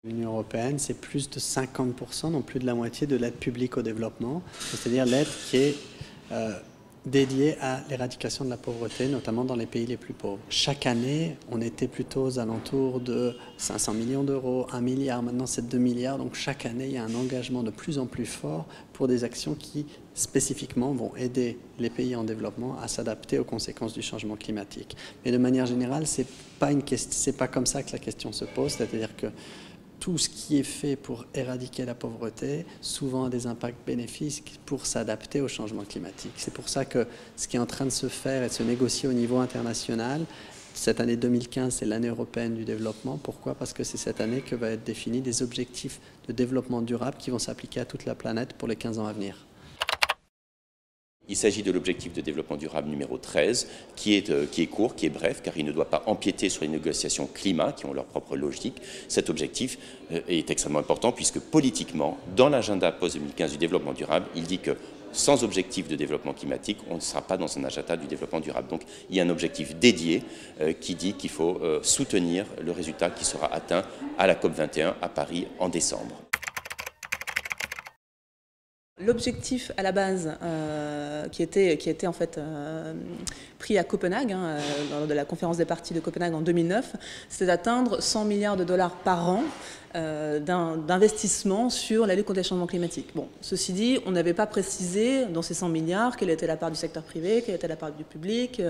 L'Union européenne, c'est plus de 50%, donc plus de la moitié de l'aide publique au développement, c'est-à-dire l'aide qui est dédiée à l'éradication de la pauvreté, notamment dans les pays les plus pauvres. Chaque année, on était plutôt aux alentours de 500 millions d'euros, 1 milliard, maintenant c'est 2 milliards, donc chaque année, il y a un engagement de plus en plus fort pour des actions qui, spécifiquement, vont aider les pays en développement à s'adapter aux conséquences du changement climatique. Mais de manière générale, c'est pas comme ça que la question se pose, c'est-à-dire que tout ce qui est fait pour éradiquer la pauvreté, souvent a des impacts bénéfiques pour s'adapter au changement climatique. C'est pour ça que ce qui est en train de se faire et de se négocier au niveau international, cette année 2015, c'est l'année européenne du développement. Pourquoi? Parce que c'est cette année que va être définis des objectifs de développement durable qui vont s'appliquer à toute la planète pour les 15 ans à venir. Il s'agit de l'objectif de développement durable numéro 13, qui est court, qui est bref, car il ne doit pas empiéter sur les négociations climat, qui ont leur propre logique. Cet objectif est extrêmement important, puisque politiquement, dans l'agenda post-2015 du développement durable, il dit que sans objectif de développement climatique, on ne sera pas dans un agenda du développement durable. Donc il y a un objectif dédié qui dit qu'il faut soutenir le résultat qui sera atteint à la COP21 à Paris en décembre. L'objectif à la base qui était en fait pris à Copenhague, lors de la conférence des parties de Copenhague en 2009, c'est d'atteindre 100 milliards de dollars par an d'investissement sur la lutte contre les changements climatiques. Bon, ceci dit, on n'avait pas précisé dans ces 100 milliards quelle était la part du secteur privé, quelle était la part du public,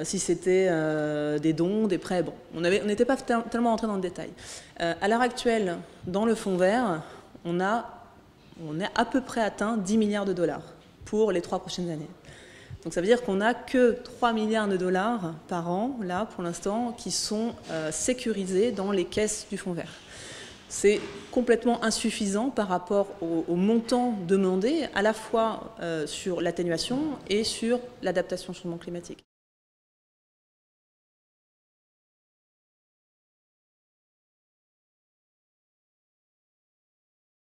si c'était des dons, des prêts. Bon, on n'était pas tellement entré dans le détail. À l'heure actuelle, dans le fonds vert, on est à peu près atteint 10 milliards de dollars pour les 3 prochaines années. Donc ça veut dire qu'on n'a que 3 milliards de dollars par an, là, pour l'instant, qui sont sécurisés dans les caisses du fonds vert. C'est complètement insuffisant par rapport au montant demandé, à la fois sur l'atténuation et sur l'adaptation au changement climatique.